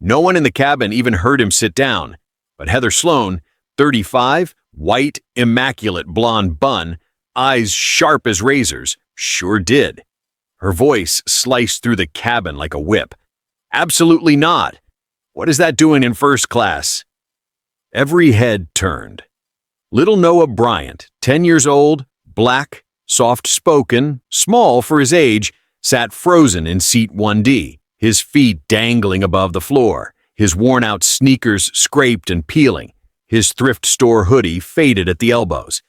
No one in the cabin even heard him sit down. But Heather Sloan, 35, white, immaculate blonde bun, eyes sharp as razors, sure did. Her voice sliced through the cabin like a whip. Absolutely not. What is that doing in first class? Every head turned. Little Noah Bryant, 10 years old, black, soft-spoken, small for his age, sat frozen in seat 1D, his feet dangling above the floor, his worn-out sneakers scraped and peeling, his thrift store hoodie faded at the elbows.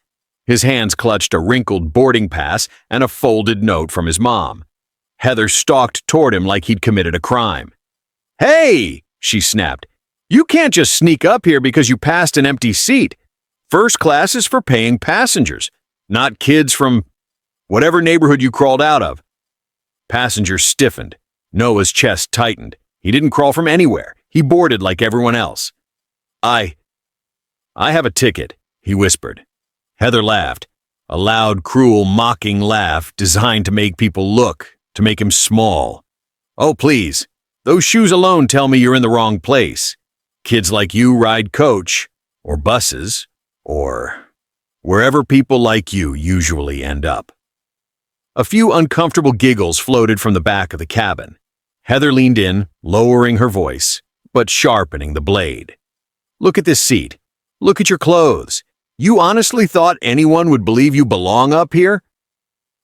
His hands clutched a wrinkled boarding pass and a folded note from his mom. Heather stalked toward him like he'd committed a crime. "Hey!" she snapped. "You can't just sneak up here because you passed an empty seat. First class is for paying passengers, not kids from whatever neighborhood you crawled out of." Passengers stiffened. Noah's chest tightened. He didn't crawl from anywhere. He boarded like everyone else. I have a ticket," he whispered. Heather laughed, a loud, cruel, mocking laugh designed to make people look, to make him small. "Oh, please. Those shoes alone tell me you're in the wrong place. Kids like you ride coach, or buses, or wherever people like you usually end up." A few uncomfortable giggles floated from the back of the cabin. Heather leaned in, lowering her voice, but sharpening the blade. "Look at this seat. Look at your clothes. You honestly thought anyone would believe you belong up here?"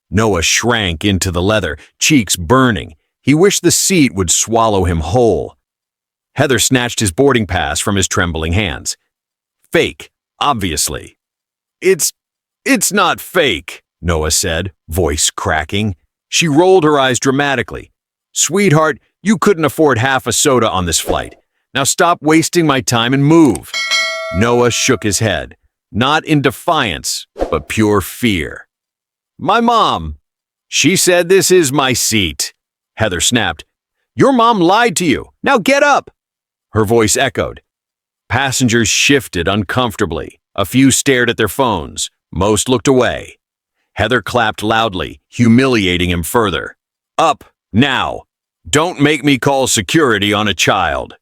Noah shrank into the leather, cheeks burning. He wished the seat would swallow him whole. Heather snatched his boarding pass from his trembling hands. "Fake, obviously." It's not fake," Noah said, voice cracking. She rolled her eyes dramatically. "Sweetheart, you couldn't afford half a soda on this flight. Now stop wasting my time and move." Noah shook his head, not in defiance, but pure fear. "My mom. She said this is my seat." Heather snapped. "Your mom lied to you. Now get up." Her voice echoed. Passengers shifted uncomfortably. A few stared at their phones. Most looked away. Heather clapped loudly, humiliating him further. "Up, now. Don't make me call security on a child."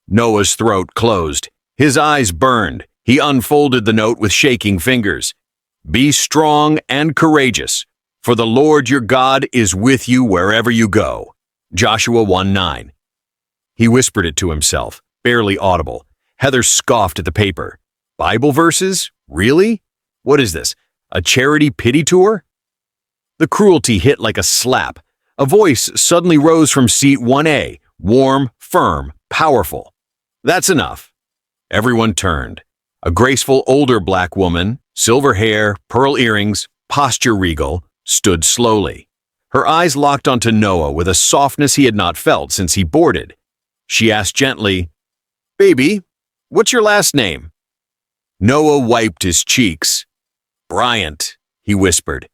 Noah's throat closed. His eyes burned. He unfolded the note with shaking fingers. "Be strong and courageous, for the Lord your God is with you wherever you go." Joshua 1:9. He whispered it to himself, barely audible. Heather scoffed at the paper. "Bible verses? Really? What is this, a charity pity tour?" The cruelty hit like a slap. A voice suddenly rose from seat 1A, warm, firm, powerful. "That's enough." Everyone turned. A graceful older black woman, silver hair, pearl earrings, posture regal, stood slowly. Her eyes locked onto Noah with a softness he had not felt since he boarded. She asked gently, "Baby, what's your last name?" Noah wiped his cheeks. "Bryant," he whispered.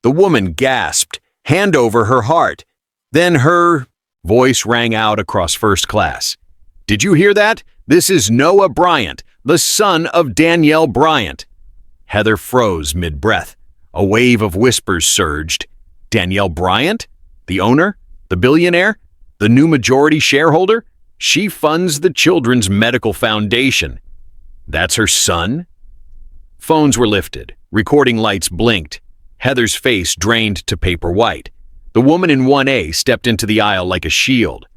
The woman gasped, hand over her heart. Then her voice rang out across first class. "Did you hear that? This is Noah Bryant, the son of Danielle Bryant." Heather froze mid-breath. A wave of whispers surged. Danielle Bryant? The owner? The billionaire? The new majority shareholder? She funds the Children's Medical Foundation. That's her son? Phones were lifted. Recording lights blinked. Heather's face drained to paper white. The woman in 1A stepped into the aisle like a shield.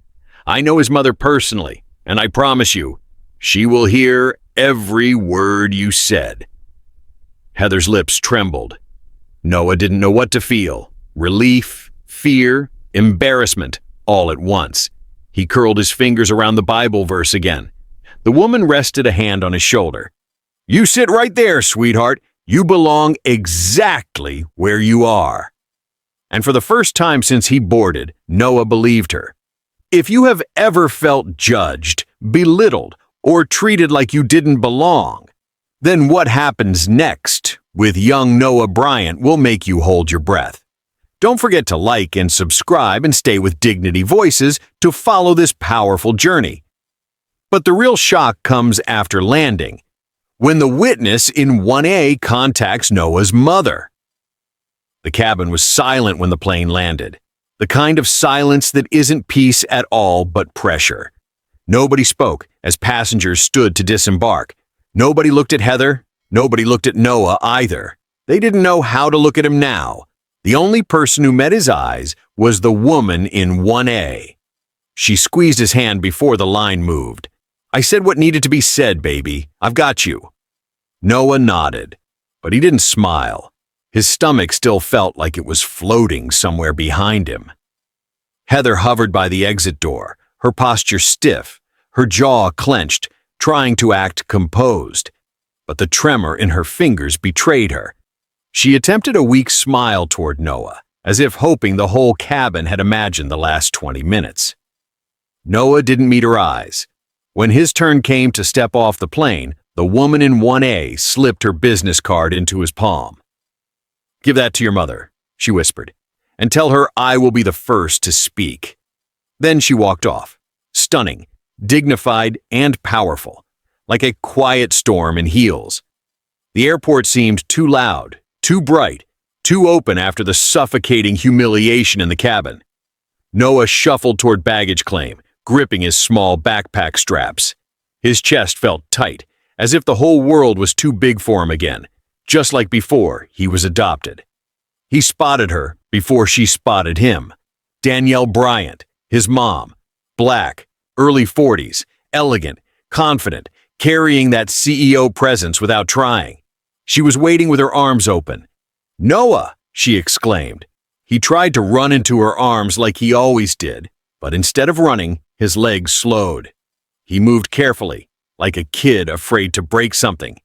"I know his mother personally, and I promise you, she will hear every word you said." Heather's lips trembled. Noah didn't know what to feel. Relief, fear, embarrassment, all at once. He curled his fingers around the Bible verse again. The woman rested a hand on his shoulder. "You sit right there, sweetheart. You belong exactly where you are." And for the first time since he boarded, Noah believed her. If you have ever felt judged, belittled, or treated like you didn't belong, then what happens next with young Noah Bryant will make you hold your breath. Don't forget to like and subscribe and stay with Dignity Voices to follow this powerful journey. But the real shock comes after landing, when the witness in 1A contacts Noah's mother. The cabin was silent when the plane landed, the kind of silence that isn't peace at all but pressure. Nobody spoke as passengers stood to disembark. Nobody looked at Heather. Nobody looked at Noah either. They didn't know how to look at him now. The only person who met his eyes was the woman in 1A. She squeezed his hand before the line moved. "I said what needed to be said, baby. I've got you." Noah nodded, but he didn't smile. His stomach still felt like it was floating somewhere behind him. Heather hovered by the exit door, her posture stiff, her jaw clenched, trying to act composed. But the tremor in her fingers betrayed her. She attempted a weak smile toward Noah, as if hoping the whole cabin had imagined the last 20 minutes. Noah didn't meet her eyes. When his turn came to step off the plane, the woman in 1A slipped her business card into his palm. "Give that to your mother," she whispered, "and tell her I will be the first to speak." Then she walked off, stunning, dignified, and powerful, like a quiet storm in heels. The airport seemed too loud, too bright, too open after the suffocating humiliation in the cabin. Noah shuffled toward baggage claim, gripping his small backpack straps. His chest felt tight, as if the whole world was too big for him again, just like before he was adopted. He spotted her before she spotted him. DANIELLE BRYANT, his mom, black, early 40s, elegant, confident, carrying that CEO presence without trying. She was waiting with her arms open. "Noah!" she exclaimed. He tried to run into her arms like he always did, but instead of running, his legs slowed. He moved carefully, like a kid afraid to break something.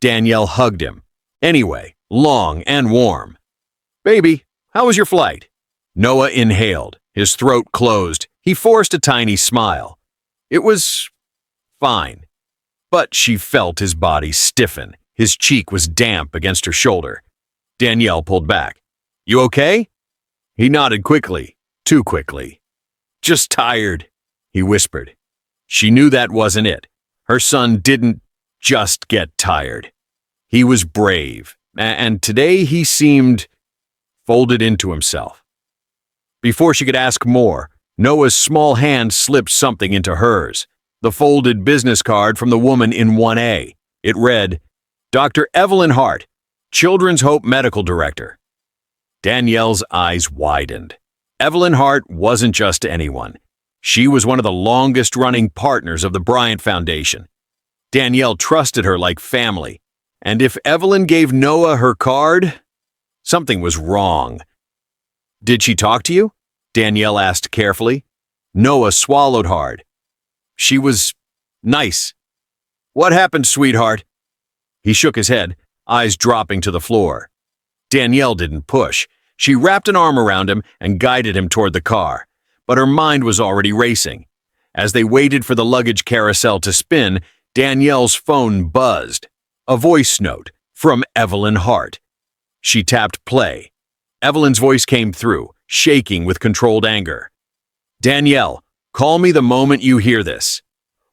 Danielle hugged him. Anyway, long and warm. "Baby, how was your flight?" Noah inhaled, his throat closed. He forced a tiny smile. "It was fine." But she felt his body stiffen. His cheek was damp against her shoulder. Danielle pulled back. "You okay?" He nodded quickly, too quickly. "Just tired," he whispered. She knew that wasn't it. Her son didn't just get tired. He was brave, and today he seemed folded into himself. Before she could ask more, Noah's small hand slipped something into hers, the folded business card from the woman in 1A. It read, "Dr. Evelyn Hart, Children's Hope Medical Director." Danielle's eyes widened. Evelyn Hart wasn't just anyone. She was one of the longest-running partners of the Bryant Foundation. Danielle trusted her like family, and if Evelyn gave Noah her card, something was wrong. "Did she talk to you?" Danielle asked carefully. Noah swallowed hard. "She was nice." "What happened, sweetheart?" He shook his head, eyes dropping to the floor. Danielle didn't push. She wrapped an arm around him and guided him toward the car, but her mind was already racing. As they waited for the luggage carousel to spin, Danielle's phone buzzed. A voice note from Evelyn Hart. She tapped play. Evelyn's voice came through, shaking with controlled anger. "Danielle, call me the moment you hear this.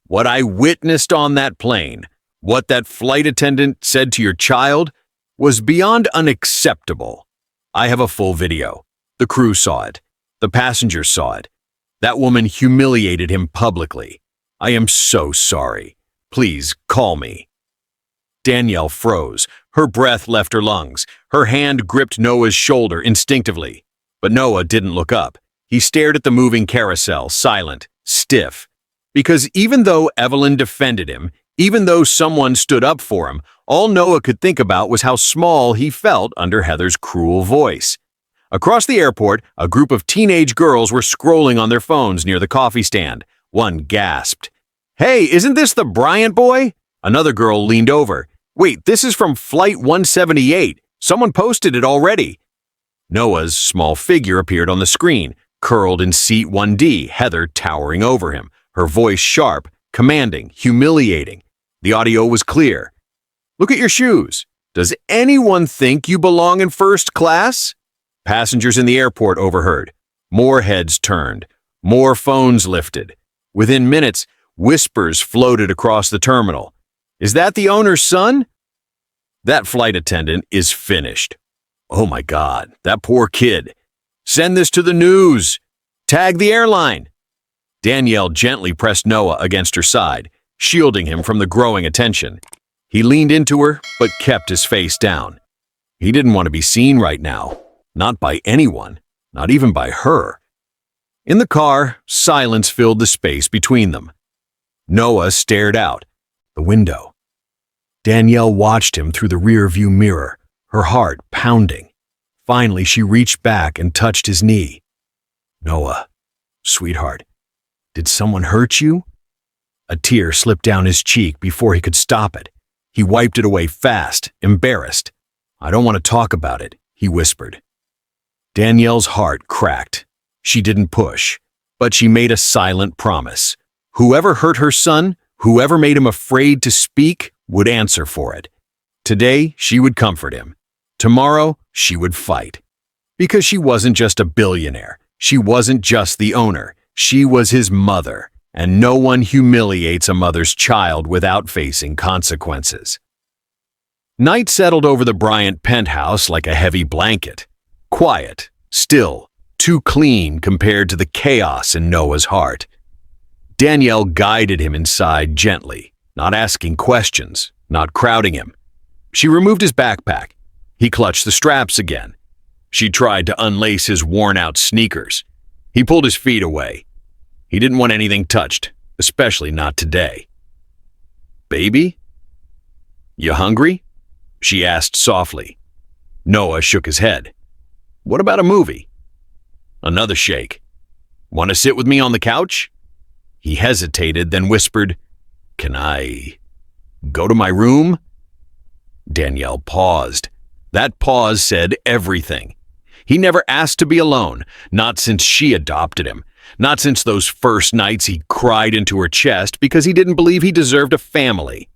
What I witnessed on that plane, what that flight attendant said to your child, was beyond unacceptable. I have a full video. The crew saw it. The passengers saw it. That woman humiliated him publicly. I am so sorry. Please call me." Danielle froze. Her breath left her lungs. Her hand gripped Noah's shoulder instinctively. But Noah didn't look up. He stared at the moving carousel, silent, stiff. Because even though Evelyn defended him, even though someone stood up for him, all Noah could think about was how small he felt under Heather's cruel voice. Across the airport, a group of teenage girls were scrolling on their phones near the coffee stand. One gasped. "Hey, isn't this the Bryant boy?" Another girl leaned over. "Wait, this is from Flight 178. Someone posted it already." Noah's small figure appeared on the screen, curled in seat 1D, Heather towering over him, her voice sharp, commanding, humiliating. The audio was clear. "Look at your shoes. Does anyone think you belong in first class?" Passengers in the airport overheard. More heads turned. More phones lifted. Within minutes, whispers floated across the terminal. "Is that the owner's son?" "That flight attendant is finished." "Oh my God, that poor kid. Send this to the news. Tag the airline." Danielle gently pressed Noah against her side, shielding him from the growing attention. He leaned into her, but kept his face down. He didn't want to be seen right now, not by anyone, not even by her. In the car, silence filled the space between them. Noah stared out the window. Danielle watched him through the rear-view mirror, her heart pounding. Finally, she reached back and touched his knee. "Noah, sweetheart, did someone hurt you?" A tear slipped down his cheek before he could stop it. He wiped it away fast, embarrassed. "I don't want to talk about it," he whispered. Danielle's heart cracked. She didn't push, but she made a silent promise. Whoever hurt her son, whoever made him afraid to speak, would answer for it. Today, she would comfort him. Tomorrow, she would fight. Because she wasn't just a billionaire. She wasn't just the owner. She was his mother, and no one humiliates a mother's child without facing consequences. Night settled over the Bryant penthouse like a heavy blanket. Quiet, still, too clean compared to the chaos in Noah's heart. Danielle guided him inside gently, not asking questions, not crowding him. She removed his backpack. He clutched the straps again. She tried to unlace his worn-out sneakers. He pulled his feet away. He didn't want anything touched, especially not today. "Baby? You hungry?" she asked softly. Noah shook his head. "What about a movie?" Another shake. "Want to sit with me on the couch?" He hesitated, then whispered, "Can I go to my room?" Danielle paused. That pause said everything. He never asked to be alone, not since she adopted him, not since those first nights he cried into her chest because he didn't believe he deserved a family.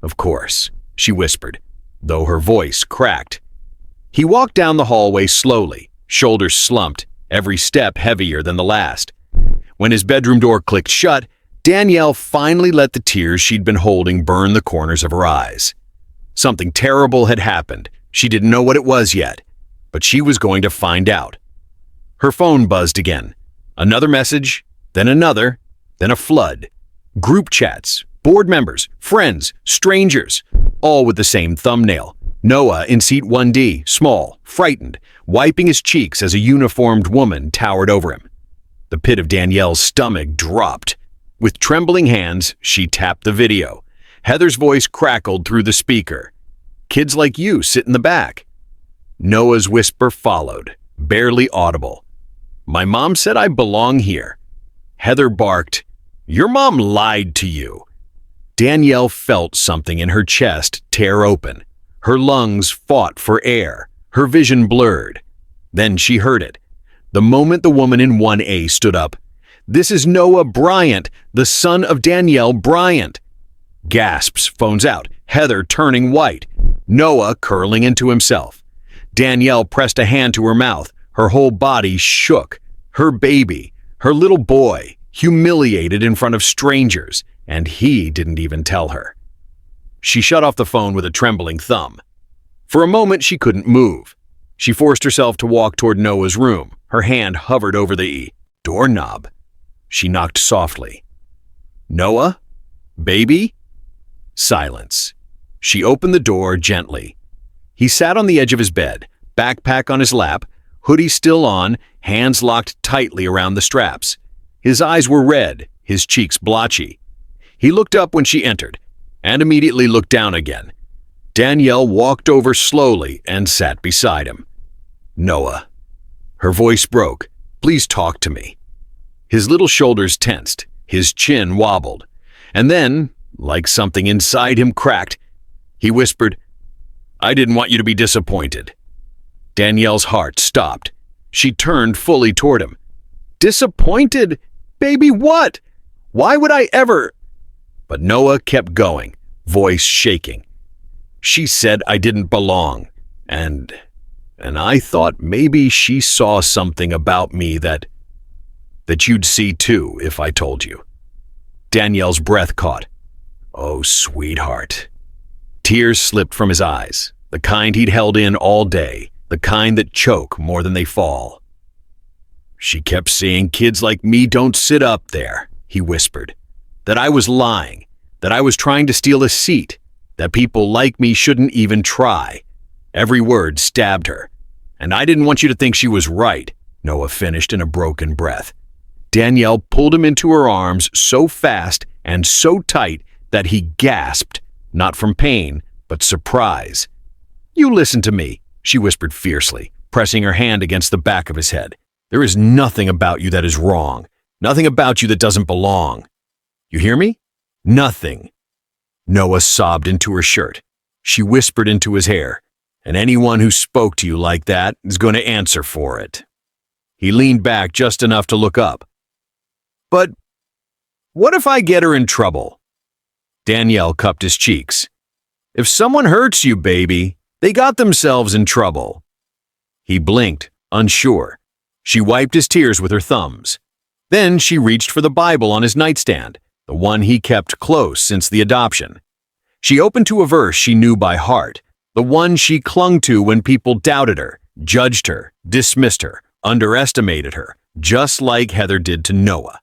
"Of course," she whispered, though her voice cracked. He walked down the hallway slowly, shoulders slumped, every step heavier than the last. When his bedroom door clicked shut, Danielle finally let the tears she'd been holding burn the corners of her eyes. Something terrible had happened. She didn't know what it was yet, but she was going to find out. Her phone buzzed again. Another message, then another, then a flood. Group chats, board members, friends, strangers, all with the same thumbnail. Noah in seat 1D, small, frightened, wiping his cheeks as a uniformed woman towered over him. The pit of Danielle's stomach dropped. With trembling hands, she tapped the video. Heather's voice crackled through the speaker. "Kids like you sit in the back." Noah's whisper followed, barely audible. "My mom said I belong here." Heather barked, "Your mom lied to you." Danielle felt something in her chest tear open. Her lungs fought for air, her vision blurred. Then she heard it. The moment the woman in 1A stood up. "This is Noah Bryant, the son of Danielle Bryant." Gasps, phones out, Heather turning white, Noah curling into himself. Danielle pressed a hand to her mouth. Her whole body shook. Her baby, her little boy, humiliated in front of strangers, and he didn't even tell her. She shut off the phone with a trembling thumb. For a moment, she couldn't move. She forced herself to walk toward Noah's room. Her hand hovered over the doorknob. She knocked softly. "Noah? Baby?" Silence. She opened the door gently. He sat on the edge of his bed, backpack on his lap, hoodie still on, hands locked tightly around the straps. His eyes were red, his cheeks blotchy. He looked up when she entered, and immediately looked down again. Danielle walked over slowly and sat beside him. "Noah." Her voice broke. "Please talk to me." His little shoulders tensed, his chin wobbled. And then, like something inside him cracked, he whispered, "I didn't want you to be disappointed." Danielle's heart stopped. She turned fully toward him. "Disappointed? Baby, what? Why would I ever?" But Noah kept going, voice shaking. "She said I didn't belong, and I thought maybe she saw something about me that you'd see too if I told you." Danielle's breath caught. "Oh, sweetheart." Tears slipped from his eyes, the kind he'd held in all day, the kind that choke more than they fall. She kept saying kids like me don't sit up there, he whispered. That I was lying, that I was trying to steal a seat, that people like me shouldn't even try. Every word stabbed her. And I didn't want you to think she was right, Noah finished in a broken breath. Danielle pulled him into her arms so fast and so tight that he gasped, not from pain, but surprise. You listen to me, she whispered fiercely, pressing her hand against the back of his head. There is nothing about you that is wrong, nothing about you that doesn't belong. You hear me? Nothing. Noah sobbed into her shirt. She whispered into his hair, and anyone who spoke to you like that is going to answer for it. He leaned back just enough to look up. But what if I get her in trouble? Danielle cupped his cheeks. If someone hurts you, baby, they got themselves in trouble. He blinked, unsure. She wiped his tears with her thumbs. Then she reached for the Bible on his nightstand, the one he kept close since the adoption. She opened to a verse she knew by heart, the one she clung to when people doubted her, judged her, dismissed her, underestimated her, just like Heather did to Noah.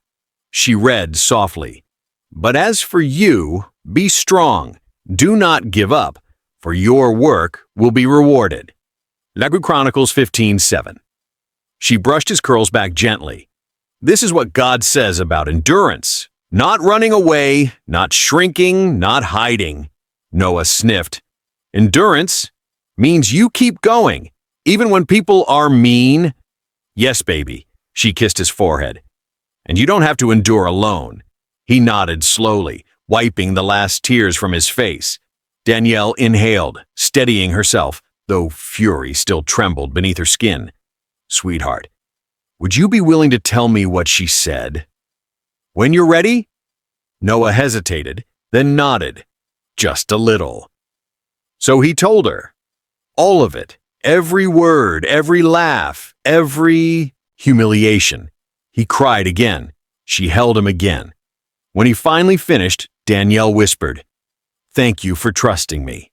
She read softly, "But as for you, be strong, do not give up, for your work will be rewarded." Second Chronicles 15:7. She brushed his curls back gently. This is what God says about endurance. Not running away, not shrinking, not hiding. Noah sniffed. Endurance means you keep going, even when people are mean. Yes, baby, she kissed his forehead. And you don't have to endure alone. He nodded slowly, wiping the last tears from his face. Danielle inhaled, steadying herself, though fury still trembled beneath her skin. Sweetheart, would you be willing to tell me what she said? When you're ready? Noah hesitated, then nodded. Just a little. So he told her. All of it. Every word, every laugh, every humiliation. He cried again. She held him again. When he finally finished, Danielle whispered, "Thank you for trusting me."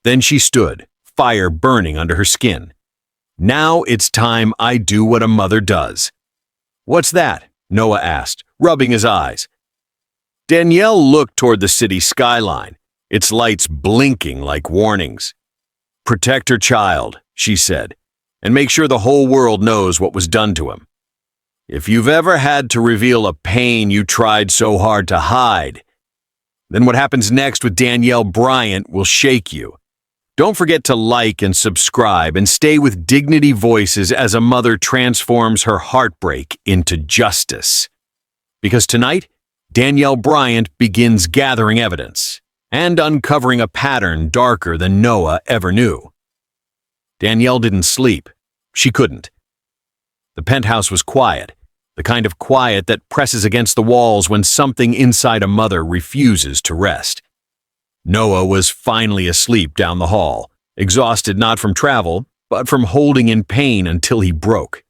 Then she stood, fire burning under her skin. Now it's time I do what a mother does. What's that? Noah asked, rubbing his eyes. Danielle looked toward the city skyline, its lights blinking like warnings. Protect her child, she said, and make sure the whole world knows what was done to him. If you've ever had to reveal a pain you tried so hard to hide, then what happens next with Danielle Bryant will shake you. Don't forget to like and subscribe and stay with Dignity Voices as a mother transforms her heartbreak into justice. Because tonight, Danielle Bryant begins gathering evidence and uncovering a pattern darker than Noah ever knew. Danielle didn't sleep. She couldn't. The penthouse was quiet, the kind of quiet that presses against the walls when something inside a mother refuses to rest. Noah was finally asleep down the hall, exhausted not from travel, but from holding in pain until he broke.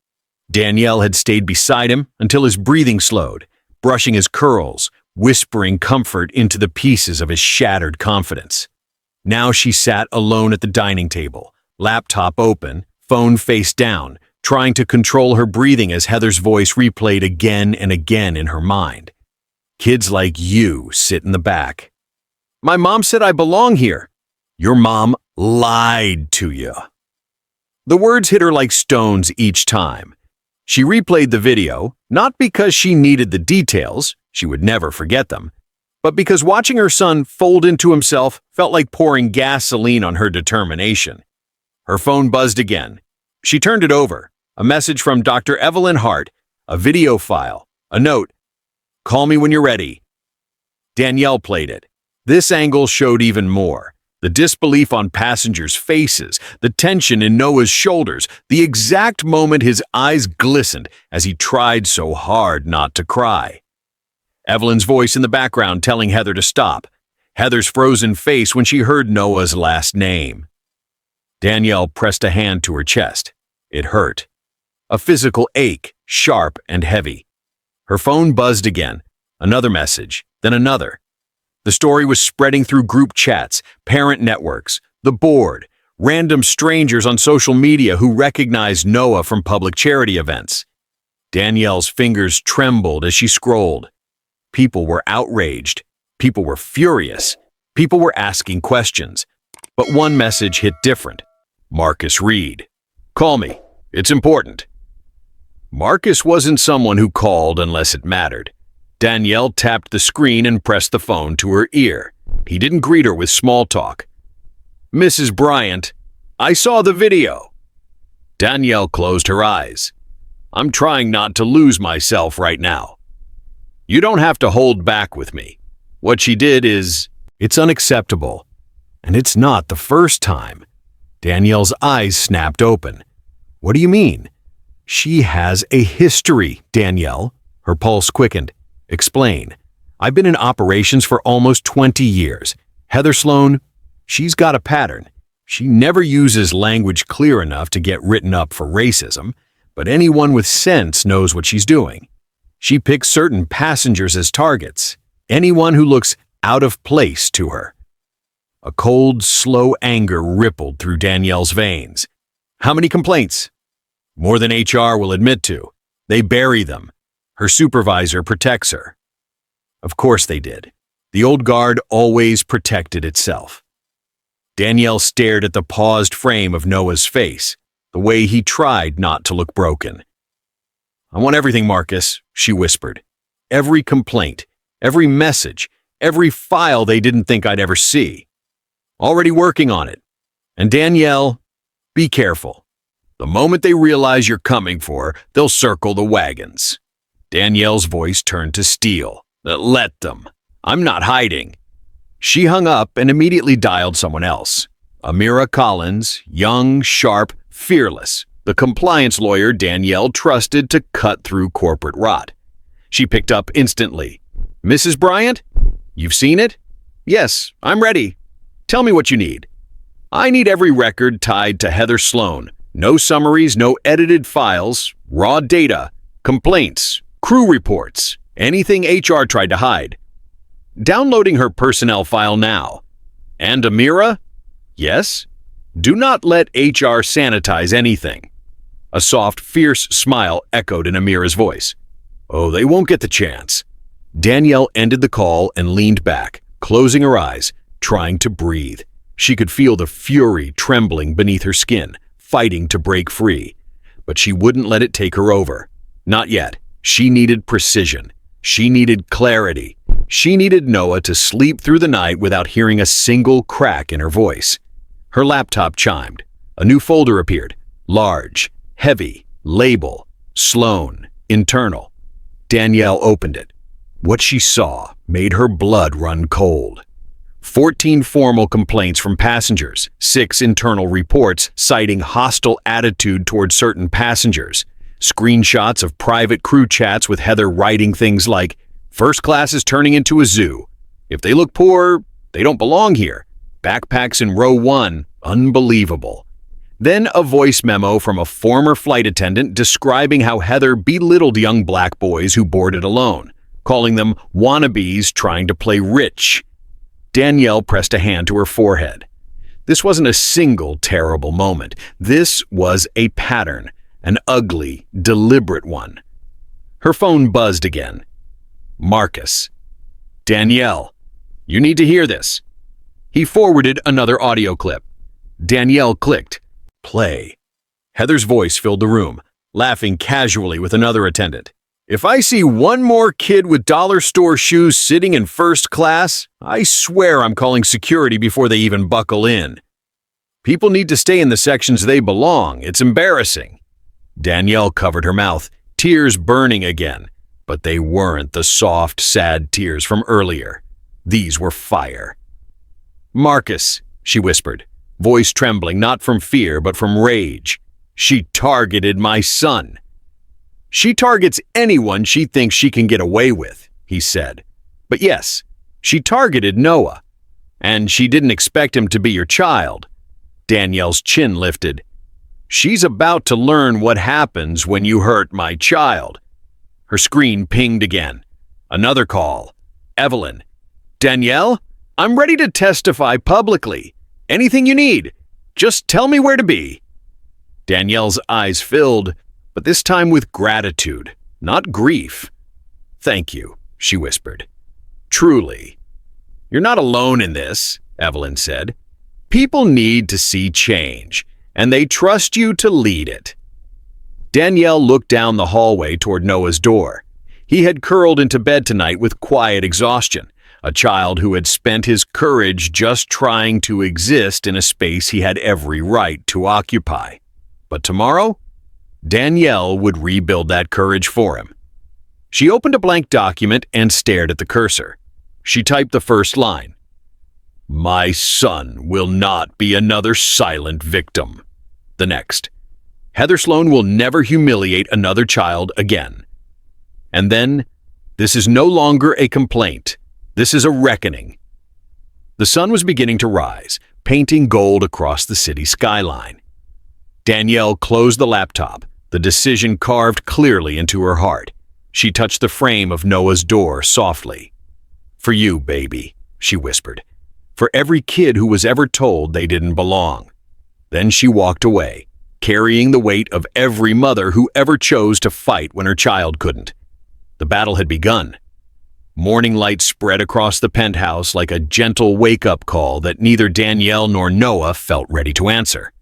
Danielle had stayed beside him until his breathing slowed, brushing his curls, whispering comfort into the pieces of his shattered confidence. Now she sat alone at the dining table, laptop open, phone face down, trying to control her breathing as Heather's voice replayed again and again in her mind. Kids like you sit in the back. My mom said I belong here. Your mom lied to you. The words hit her like stones each time. She replayed the video, not because she needed the details, she would never forget them, but because watching her son fold into himself felt like pouring gasoline on her determination. Her phone buzzed again. She turned it over. A message from Dr. Evelyn Hart, a video file, a note. Call me when you're ready. Danielle played it. This angle showed even more. The disbelief on passengers' faces, the tension in Noah's shoulders, the exact moment his eyes glistened as he tried so hard not to cry. Evelyn's voice in the background telling Heather to stop. Heather's frozen face when she heard Noah's last name. Danielle pressed a hand to her chest. It hurt. A physical ache, sharp and heavy. Her phone buzzed again. Another message, then another. The story was spreading through group chats, parent networks, the board, random strangers on social media who recognized Noah from public charity events. Danielle's fingers trembled as she scrolled. People were outraged. People were furious. People were asking questions. But one message hit different. Marcus Reed. Call me. It's important. Marcus wasn't someone who called unless it mattered. Danielle tapped the screen and pressed the phone to her ear. He didn't greet her with small talk. Mrs. Bryant, I saw the video. Danielle closed her eyes. I'm trying not to lose myself right now. You don't have to hold back with me. What she did is, it's unacceptable. And it's not the first time. Danielle's eyes snapped open. What do you mean? She has a history, Danielle. Her pulse quickened. Explain. I've been in operations for almost 20 years. Heather Sloan, she's got a pattern. She never uses language clear enough to get written up for racism, but anyone with sense knows what she's doing. She picks certain passengers as targets, anyone who looks out of place to her. A cold, slow anger rippled through Danielle's veins. How many complaints? More than HR will admit to. They bury them. Her supervisor protects her. Of course they did. The old guard always protected itself. Danielle stared at the paused frame of Noah's face, the way he tried not to look broken. I want everything, Marcus, she whispered. Every complaint, every message, every file they didn't think I'd ever see. Already working on it. And Danielle, be careful. The moment they realize you're coming for her, they'll circle the wagons. Danielle's voice turned to steel. Let them. I'm not hiding. She hung up and immediately dialed someone else. Amira Collins, young, sharp, fearless, the compliance lawyer Danielle trusted to cut through corporate rot. She picked up instantly. Mrs. Bryant? You've seen it? Yes, I'm ready. Tell me what you need. I need every record tied to Heather Sloan. No summaries, no edited files, raw data, complaints, crew reports, anything HR tried to hide. Downloading her personnel file now. And Amira? Yes? Do not let HR sanitize anything. A soft, fierce smile echoed in Amira's voice. Oh, they won't get the chance. Danielle ended the call and leaned back, closing her eyes, trying to breathe. She could feel the fury trembling beneath her skin, fighting to break free. But she wouldn't let it take her over. Not yet. She needed precision. She needed clarity. She needed Noah to sleep through the night without hearing a single crack in her voice. Her laptop chimed. A new folder appeared. Large, heavy, label, Sloan, internal. Danielle opened it. What she saw made her blood run cold. 14 formal complaints from passengers, 6 internal reports citing hostile attitude toward certain passengers, screenshots of private crew chats with Heather writing things like, first class is turning into a zoo. If they look poor, they don't belong here. Backpacks in row 1, unbelievable. Then a voice memo from a former flight attendant describing how Heather belittled young black boys who boarded alone, calling them wannabes trying to play rich. Danielle pressed a hand to her forehead. This wasn't a single terrible moment. This was a pattern, an ugly, deliberate one. Her phone buzzed again. Marcus. Danielle, you need to hear this. He forwarded another audio clip. Danielle clicked. Play. Heather's voice filled the room, laughing casually with another attendant. If I see one more kid with dollar store shoes sitting in first class, I swear I'm calling security before they even buckle in. People need to stay in the sections they belong. It's embarrassing. Danielle covered her mouth, tears burning again. But they weren't the soft, sad tears from earlier. These were fire. Marcus, she whispered, voice trembling not from fear but from rage. She targeted my son. She targets anyone she thinks she can get away with, he said. But yes, she targeted Noah. And she didn't expect him to be your child. Danielle's chin lifted. She's about to learn what happens when you hurt my child. Her screen pinged again. Another call. Evelyn. Danielle, I'm ready to testify publicly. Anything you need. Just tell me where to be. Danielle's eyes filled. but this time with gratitude, not grief. "Thank you," she whispered. "Truly." "You're not alone in this," Evelyn said. "People need to see change, and they trust you to lead it." Danielle looked down the hallway toward Noah's door. He had curled into bed tonight with quiet exhaustion, a child who had spent his courage just trying to exist in a space he had every right to occupy. But tomorrow, Danielle would rebuild that courage for him. She opened a blank document and stared at the cursor. She typed the first line. "My son will not be another silent victim." The next. "Heather Sloan will never humiliate another child again." And then, "This is no longer a complaint. This is a reckoning." The sun was beginning to rise, painting gold across the city skyline. Danielle closed the laptop, the decision carved clearly into her heart. She touched the frame of Noah's door softly. "For you, baby," she whispered. "For every kid who was ever told they didn't belong." Then she walked away, carrying the weight of every mother who ever chose to fight when her child couldn't. The battle had begun. Morning light spread across the penthouse like a gentle wake-up call that neither Danielle nor Noah felt ready to answer.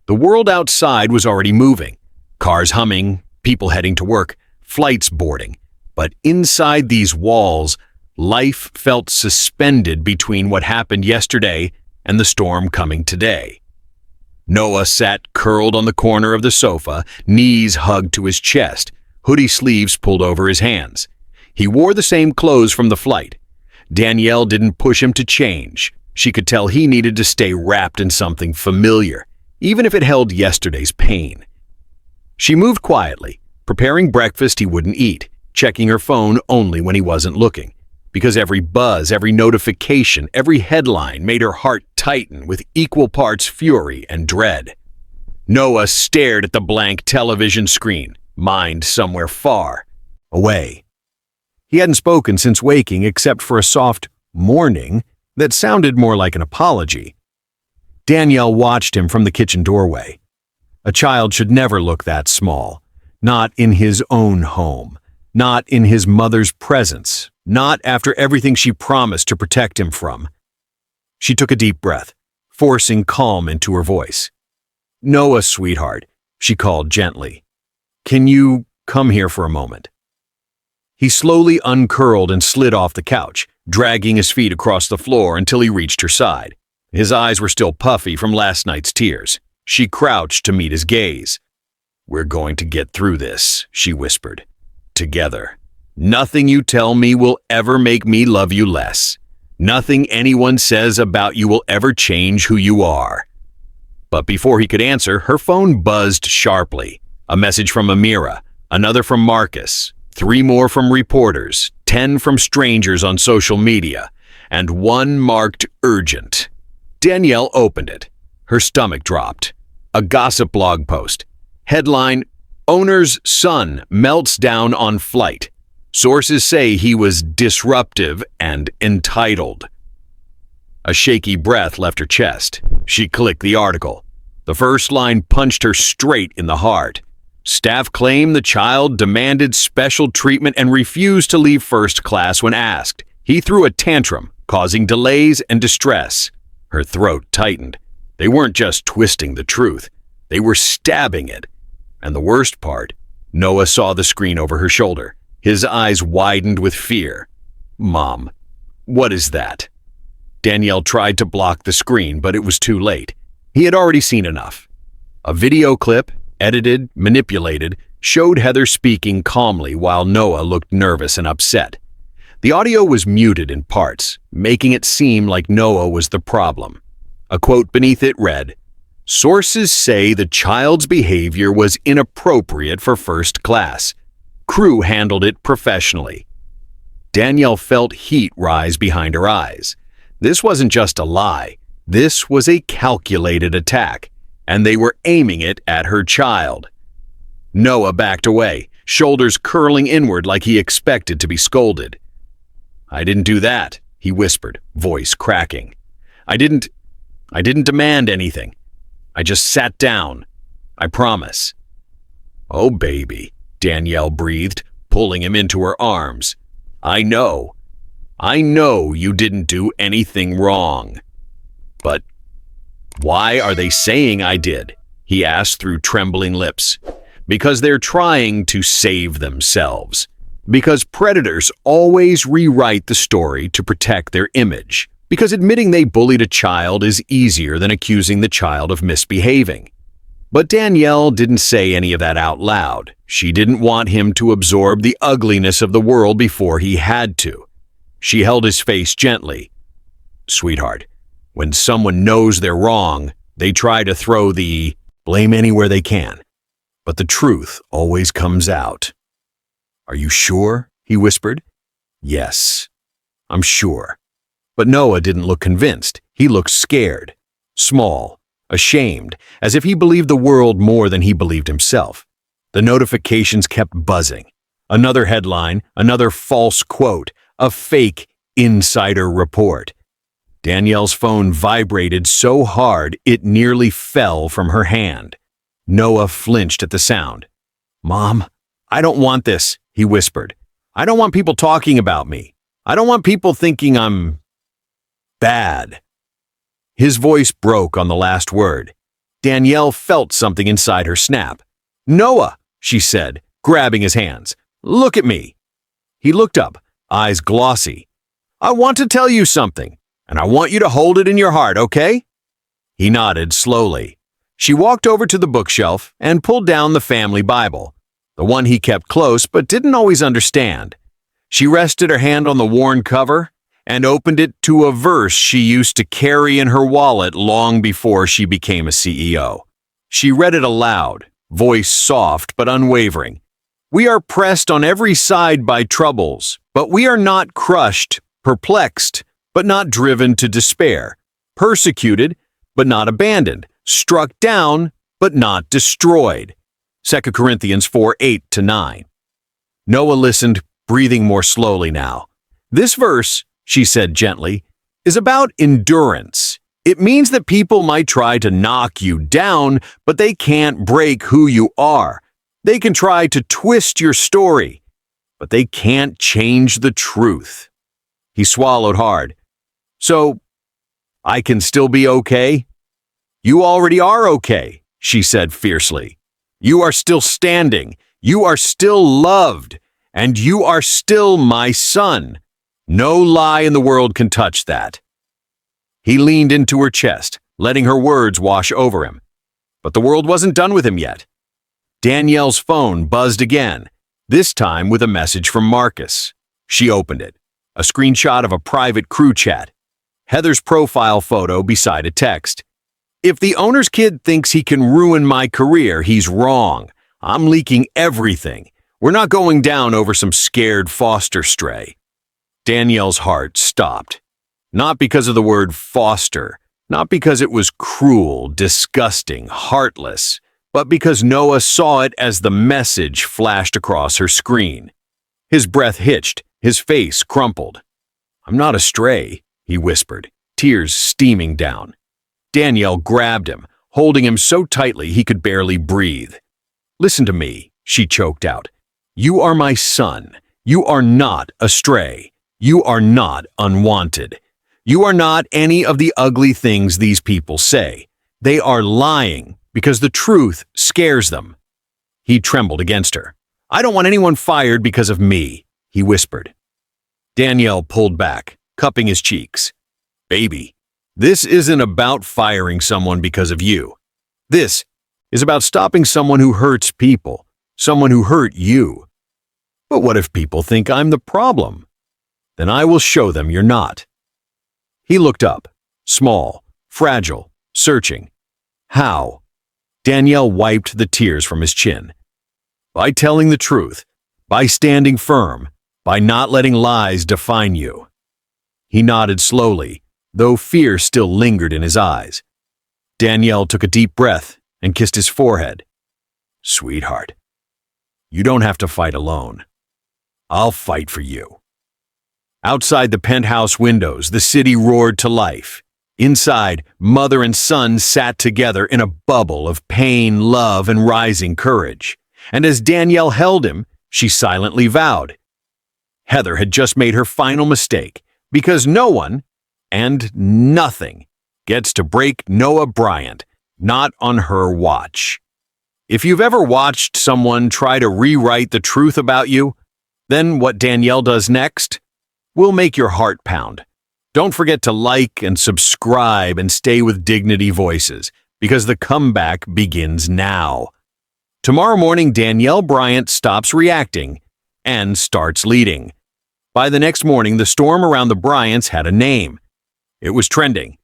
The world outside was already moving, cars humming, people heading to work, flights boarding. But inside these walls, life felt suspended between what happened yesterday and the storm coming today. Noah sat curled on the corner of the sofa, knees hugged to his chest, hoodie sleeves pulled over his hands. He wore the same clothes from the flight. Danielle didn't push him to change. She could tell he needed to stay wrapped in something familiar, even if it held yesterday's pain. She moved quietly, preparing breakfast he wouldn't eat, checking her phone only when he wasn't looking, because every buzz, every notification, every headline made her heart tighten with equal parts fury and dread. Noah stared at the blank television screen, mind somewhere far away. He hadn't spoken since waking except for a soft morning that sounded more like an apology. Danielle watched him from the kitchen doorway. A child should never look that small, not in his own home, not in his mother's presence, not after everything she promised to protect him from. She took a deep breath, forcing calm into her voice. "Noah, sweetheart," she called gently. "Can you come here for a moment?" He slowly uncurled and slid off the couch, dragging his feet across the floor until he reached her side. His eyes were still puffy from last night's tears. She crouched to meet his gaze. "We're going to get through this," she whispered. "Together. Nothing you tell me will ever make me love you less. Nothing anyone says about you will ever change who you are." But before he could answer, her phone buzzed sharply. A message from Amira, another from Marcus, 3 more from reporters, 10 from strangers on social media, and 1 marked urgent. Danielle opened it. Her stomach dropped. A gossip blog post. Headline, "Owner's son melts down on flight. Sources say he was disruptive and entitled." A shaky breath left her chest. She clicked the article. The first line punched her straight in the heart. Staff claim the child demanded special treatment and refused to leave first class when asked. He threw a tantrum, causing delays and distress. Her throat tightened. They weren't just twisting the truth. They were stabbing it. And the worst part, Noah saw the screen over her shoulder. His eyes widened with fear. "Mom, what is that?" Danielle tried to block the screen, but it was too late. He had already seen enough. A video clip, edited, manipulated, showed Heather speaking calmly while Noah looked nervous and upset. The audio was muted in parts, making it seem like Noah was the problem. A quote beneath it read, "Sources say the child's behavior was inappropriate for first class. Crew handled it professionally." Danielle felt heat rise behind her eyes. This wasn't just a lie. This was a calculated attack, and they were aiming it at her child. Noah backed away, shoulders curling inward like he expected to be scolded. "I didn't do that," he whispered, voice cracking. I didn't demand anything. I just sat down. I promise." "Oh, baby," Danielle breathed, pulling him into her arms. I know you didn't do anything wrong." "But why are they saying I did?" he asked through trembling lips. "Because they're trying to save themselves. Because predators always rewrite the story to protect their image. Because admitting they bullied a child is easier than accusing the child of misbehaving." But Danielle didn't say any of that out loud. She didn't want him to absorb the ugliness of the world before he had to. She held his face gently. "Sweetheart, when someone knows they're wrong, they try to throw the blame anywhere they can. But the truth always comes out." "Are you sure?" he whispered. "Yes, I'm sure." But Noah didn't look convinced. He looked scared, small, ashamed, as if he believed the world more than he believed himself. The notifications kept buzzing. Another headline, another false quote, a fake insider report. Danielle's phone vibrated so hard it nearly fell from her hand. Noah flinched at the sound. "Mom, I don't want this," he whispered. "I don't want people talking about me. I don't want people thinking I'm bad." His voice broke on the last word. Danielle felt something inside her snap. "Noah," she said, grabbing his hands. "Look at me." He looked up, eyes glossy. "I want to tell you something, and I want you to hold it in your heart, okay?" He nodded slowly. She walked over to the bookshelf and pulled down the family Bible, the one he kept close but didn't always understand. She rested her hand on the worn cover and opened it to a verse she used to carry in her wallet long before she became a CEO. She read it aloud, voice soft but unwavering. "We are pressed on every side by troubles, but we are not crushed, perplexed, but not driven to despair, persecuted, but not abandoned, struck down, but not destroyed." 2 Corinthians 4:8-9. Noah listened, breathing more slowly now. "This verse," she said gently, "is about endurance. It means that people might try to knock you down, but they can't break who you are. They can try to twist your story, but they can't change the truth." He swallowed hard. "So, I can still be okay?" "You already are okay," she said fiercely. "You are still standing. You are still loved. And you are still my son. No lie in the world can touch that." He leaned into her chest, letting her words wash over him. But the world wasn't done with him yet. Danielle's phone buzzed again, this time with a message from Marcus. She opened it, a screenshot of a private crew chat. Heather's profile photo beside a text. "If the owner's kid thinks he can ruin my career, he's wrong. I'm leaking everything. We're not going down over some scared foster stray." Danielle's heart stopped. Not because of the word foster, not because it was cruel, disgusting, heartless, but because Noah saw it as the message flashed across her screen. His breath hitched, his face crumpled. "I'm not a stray," he whispered, tears steaming down. Danielle grabbed him, holding him so tightly he could barely breathe. "Listen to me," she choked out. "You are my son. You are not a stray. You are not unwanted. You are not any of the ugly things these people say. They are lying because the truth scares them." He trembled against her. "I don't want anyone fired because of me," he whispered. Danielle pulled back, cupping his cheeks. "Baby, this isn't about firing someone because of you. This is about stopping someone who hurts people, someone who hurt you." "But what if people think I'm the problem?" "Then I will show them you're not." He looked up, small, fragile, searching. "How?" Danielle wiped the tears from his chin. "By telling the truth, by standing firm, by not letting lies define you." He nodded slowly, though fear still lingered in his eyes. Danielle took a deep breath and kissed his forehead. "Sweetheart, you don't have to fight alone. I'll fight for you." Outside the penthouse windows, the city roared to life. Inside, mother and son sat together in a bubble of pain, love, and rising courage. And as Danielle held him, she silently vowed. Heather had just made her final mistake, because no one, and nothing, gets to break Noah Bryant, not on her watch. If you've ever watched someone try to rewrite the truth about you, then what Danielle does next will make your heart pound. Don't forget to like and subscribe and stay with Dignity Voices, because the comeback begins now. Tomorrow morning, Danielle Bryant stops reacting and starts leading. By the next morning, the storm around the Bryants had a name. It was trending.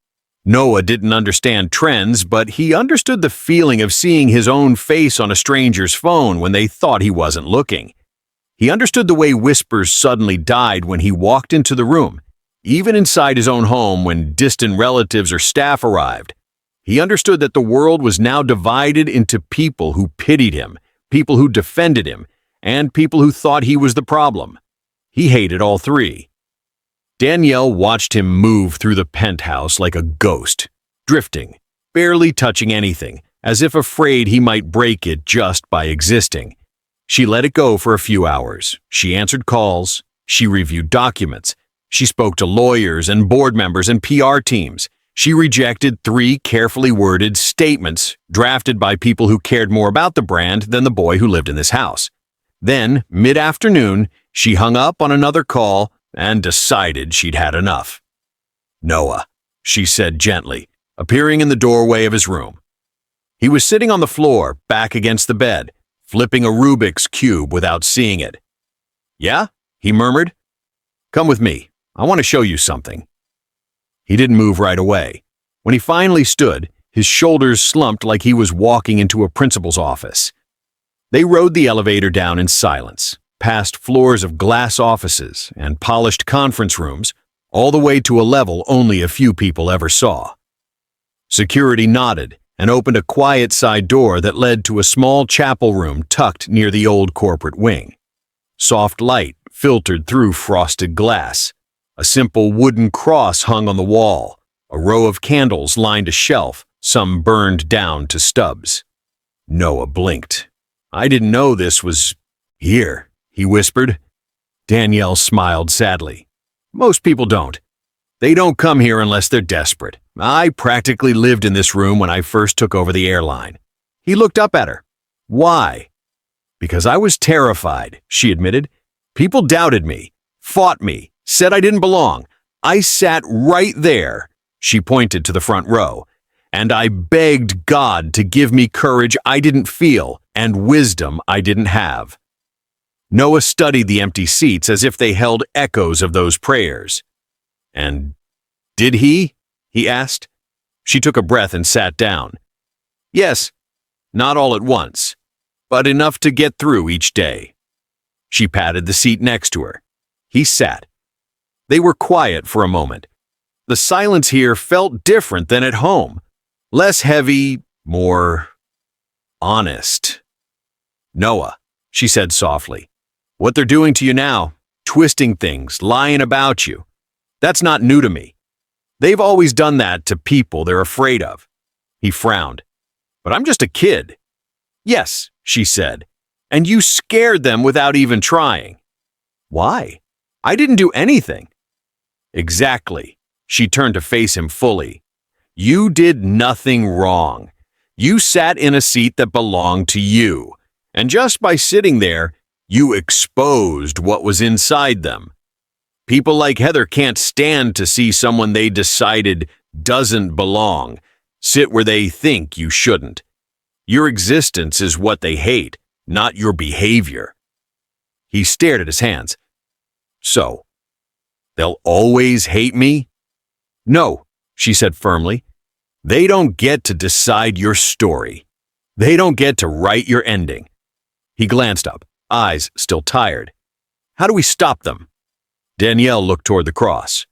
Noah didn't understand trends, but he understood the feeling of seeing his own face on a stranger's phone when they thought he wasn't looking. He understood the way whispers suddenly died when he walked into the room, even inside his own home when distant relatives or staff arrived. He understood that the world was now divided into people who pitied him, people who defended him, and people who thought he was the problem. He hated all three. Danielle watched him move through the penthouse like a ghost, drifting, barely touching anything, as if afraid he might break it just by existing. She let it go for a few hours. She answered calls. She reviewed documents. She spoke to lawyers and board members and PR teams. She rejected 3 carefully worded statements drafted by people who cared more about the brand than the boy who lived in this house. Then, mid-afternoon, she hung up on another call and decided she'd had enough. "Noah," she said gently, appearing in the doorway of his room. He was sitting on the floor, back against the bed, flipping a Rubik's Cube without seeing it. "Yeah?" he murmured. "Come with me. I want to show you something." He didn't move right away. When he finally stood, his shoulders slumped like he was walking into a principal's office. They rode the elevator down in silence, past floors of glass offices and polished conference rooms, all the way to a level only a few people ever saw. Security nodded and opened a quiet side door that led to a small chapel room tucked near the old corporate wing. Soft light filtered through frosted glass. A simple wooden cross hung on the wall. A row of candles lined a shelf, some burned down to stubs. Noah blinked. "I didn't know this was here," he whispered. Danielle smiled sadly. "Most people don't. They don't come here unless they're desperate. I practically lived in this room when I first took over the airline." He looked up at her. "Why?" "Because I was terrified," she admitted. "People doubted me, fought me, said I didn't belong. I sat right there," she pointed to the front row, "and I begged God to give me courage I didn't feel and wisdom I didn't have." Noah studied the empty seats as if they held echoes of those prayers. "And did he?" he asked. She took a breath and sat down. "Yes, not all at once, but enough to get through each day." She patted the seat next to her. He sat. They were quiet for a moment. The silence here felt different than at home. Less heavy, more honest. "Noah," she said softly, "what they're doing to you now, twisting things, lying about you, that's not new to me. They've always done that to people they're afraid of." He frowned. "But I'm just a kid." "Yes," she said, "and you scared them without even trying." "Why? I didn't do anything." "Exactly." She turned to face him fully. "You did nothing wrong. You sat in a seat that belonged to you, and just by sitting there, you exposed what was inside them. People like Heather can't stand to see someone they decided doesn't belong sit where they think you shouldn't. Your existence is what they hate, not your behavior." He stared at his hands. "So, they'll always hate me?" "No," she said firmly. "They don't get to decide your story. They don't get to write your ending." He glanced up, eyes still tired. "How do we stop them?" Danielle looked toward the cross.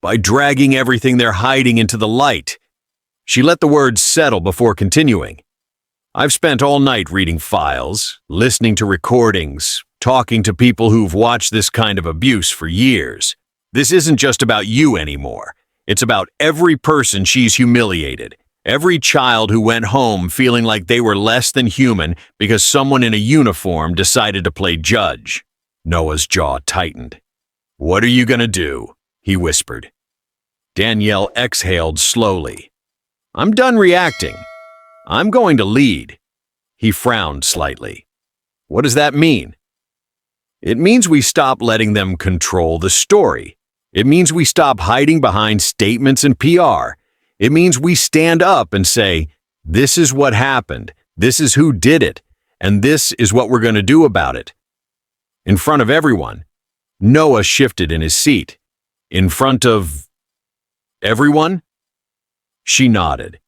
"By dragging everything they're hiding into the light." She let the words settle before continuing. "I've spent all night reading files, listening to recordings, talking to people who've watched this kind of abuse for years. This isn't just about you anymore. It's about every person she's humiliated, Every child who went home feeling like they were less than human because someone in a uniform decided to play judge. Noah's jaw tightened. "What are you going to do?" he whispered. Danielle exhaled slowly. "I'm done reacting. I'm going to lead." He frowned slightly. "What does that mean?" "It means we stop letting them control the story. It means we stop hiding behind statements and PR. It means we stand up and say, this is what happened, this is who did it, and this is what we're going to do about it." In front of everyone, Noah shifted in his seat. "In front of everyone?" She nodded.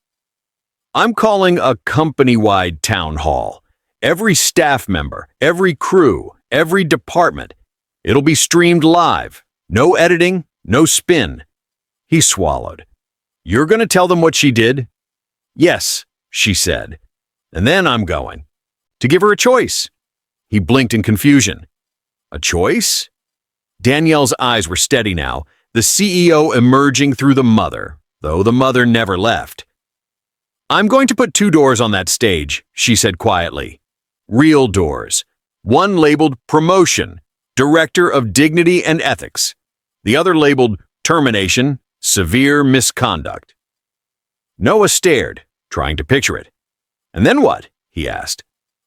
"I'm calling a company-wide town hall. Every staff member, every crew, every department. It'll be streamed live. No editing, no spin." He swallowed. "You're going to tell them what she did?" "Yes," she said. "And then I'm going to give her a choice." He blinked in confusion. "A choice?" Danielle's eyes were steady now, the CEO emerging through the mother, though the mother never left. "I'm going to put 2 doors on that stage," she said quietly. "Real doors. One labeled Promotion, Director of Dignity and Ethics. The other labeled Termination, Severe Misconduct." Noah stared, trying to picture it. "And then what?" he asked.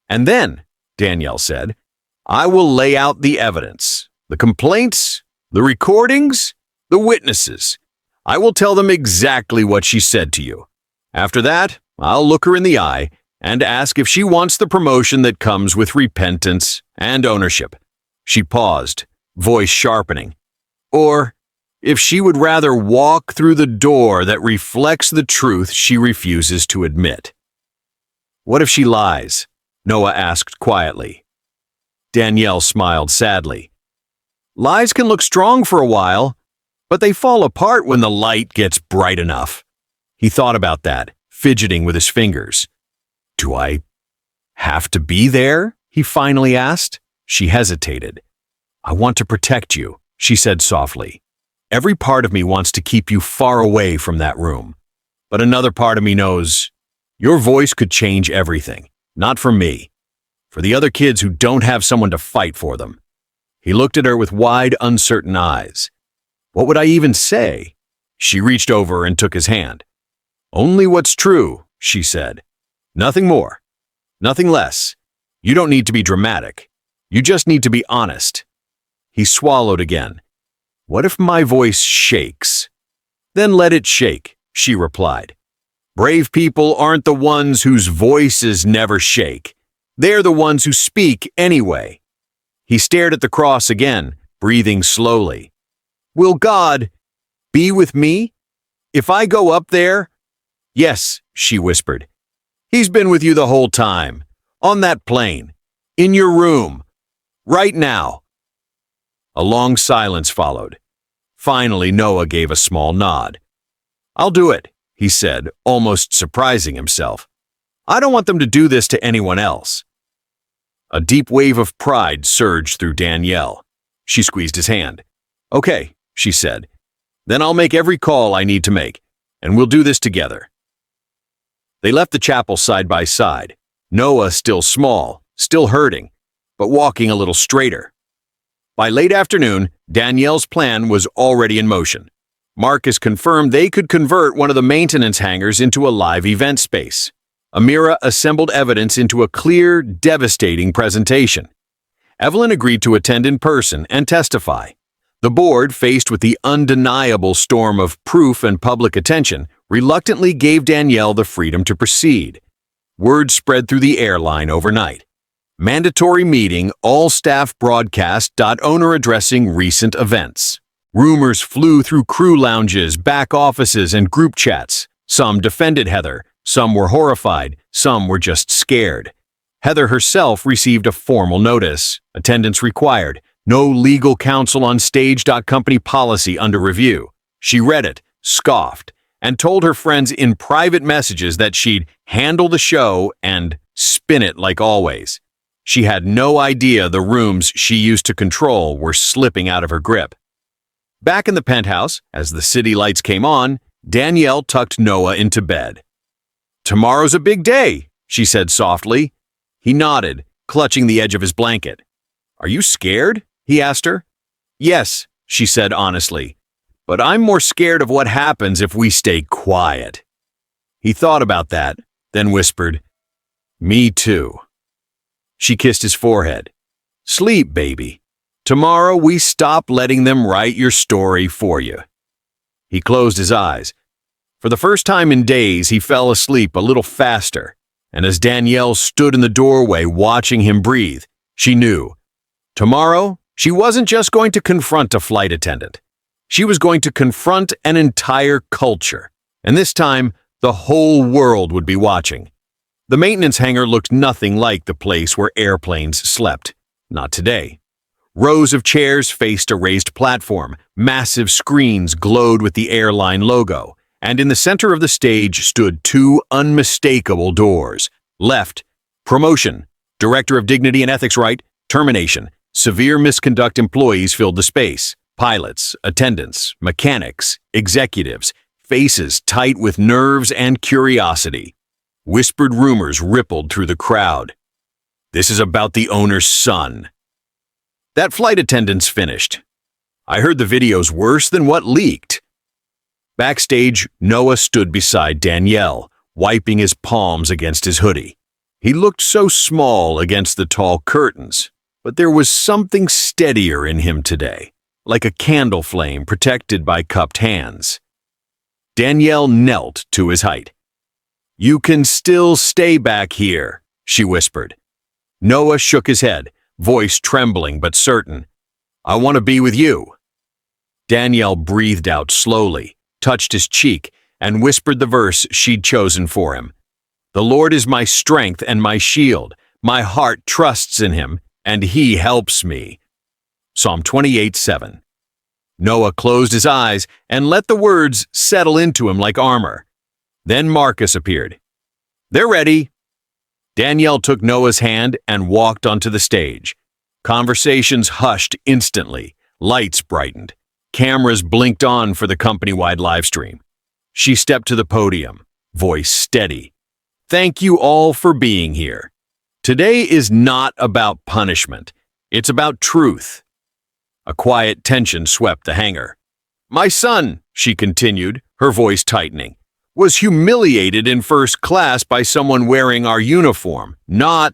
"And then," Danielle said, "I will lay out the evidence, the complaints, the recordings, the witnesses. I will tell them exactly what she said to you. After that, I'll look her in the eye and ask if she wants the promotion that comes with repentance and ownership." She paused, voice sharpening. "Or if she would rather walk through the door that reflects the truth she refuses to admit." "What if she lies?" Noah asked quietly. Danielle smiled sadly. "Lies can look strong for a while, but they fall apart when the light gets bright enough." He thought about that, fidgeting with his fingers. "Do I have to be there?" he finally asked. She hesitated. "I want to protect you," she said softly. "Every part of me wants to keep you far away from that room. But another part of me knows your voice could change everything. Not for me. For the other kids who don't have someone to fight for them." He looked at her with wide, uncertain eyes. "What would I even say?" She reached over and took his hand. "Only what's true," she said. "Nothing more. Nothing less. You don't need to be dramatic. You just need to be honest." He swallowed again. "What if my voice shakes?" "Then let it shake," she replied. "Brave people aren't the ones whose voices never shake. They're the ones who speak anyway." He stared at the cross again, breathing slowly. "Will God be with me if I go up there?" "Yes," she whispered. "He's been with you the whole time, on that plane, in your room, right now." A long silence followed. Finally, Noah gave a small nod. "I'll do it," he said, almost surprising himself. "I don't want them to do this to anyone else." A deep wave of pride surged through Danielle. She squeezed his hand. "Okay," she said. "Then I'll make every call I need to make, and we'll do this together." They left the chapel side by side, Noah still small, still hurting, but walking a little straighter. By late afternoon, Danielle's plan was already in motion. Marcus confirmed they could convert one of the maintenance hangars into a live event space. Amira assembled evidence into a clear, devastating presentation. Evelyn agreed to attend in person and testify. The board, faced with the undeniable storm of proof and public attention, reluctantly gave Danielle the freedom to proceed. Word spread through the airline overnight. Mandatory meeting, all staff broadcast. Owner addressing recent events. Rumors flew through crew lounges, back offices, and group chats. Some defended Heather, some were horrified, some were just scared. Heather herself received a formal notice. Attendance required. No legal counsel on stage. Company policy under review. She read it, scoffed, and told her friends in private messages that she'd handle the show and spin it like always. She had no idea the rooms she used to control were slipping out of her grip. Back in the penthouse, as the city lights came on, Danielle tucked Noah into bed. "Tomorrow's a big day," she said softly. He nodded, clutching the edge of his blanket. "Are you scared?" he asked her. "Yes," she said honestly, "but I'm more scared of what happens if we stay quiet." He thought about that, then whispered, "Me too." She kissed his forehead. "Sleep, baby. Tomorrow we stop letting them write your story for you." He closed his eyes. For the first time in days, he fell asleep a little faster, and as Danielle stood in the doorway watching him breathe, she knew. Tomorrow, she wasn't just going to confront a flight attendant. She was going to confront an entire culture, and this time, the whole world would be watching. The maintenance hangar looked nothing like the place where airplanes slept. Not today. Rows of chairs faced a raised platform, massive screens glowed with the airline logo, and in the center of the stage stood two unmistakable doors. Left, promotion, Director of Dignity and Ethics right, termination. Severe misconduct employees filled the space. Pilots, attendants, mechanics, executives, faces tight with nerves and curiosity. Whispered rumors rippled through the crowd. "This is about the owner's son." That flight attendant's finished. "I heard the video's worse than what leaked." Backstage, Noah stood beside Danielle, wiping his palms against his hoodie. He looked so small against the tall curtains, but there was something steadier in him today, like a candle flame protected by cupped hands. Danielle knelt to his height. "You can still stay back here," she whispered. Noah shook his head, voice trembling but certain. "I want to be with you." Danielle breathed out slowly, touched his cheek, and whispered the verse she'd chosen for him. "The Lord is my strength and my shield. My heart trusts in him, and he helps me." Psalm 28:7. Noah closed his eyes and let the words settle into him like armor. Then Marcus appeared. "They're ready." Danielle took Noah's hand and walked onto the stage. Conversations hushed instantly. Lights brightened. Cameras blinked on for the company-wide livestream. She stepped to the podium, voice steady. "Thank you all for being here. Today is not about punishment. It's about truth." A quiet tension swept the hangar. "My son," she continued, her voice tightening, "was humiliated in first class by someone wearing our uniform, not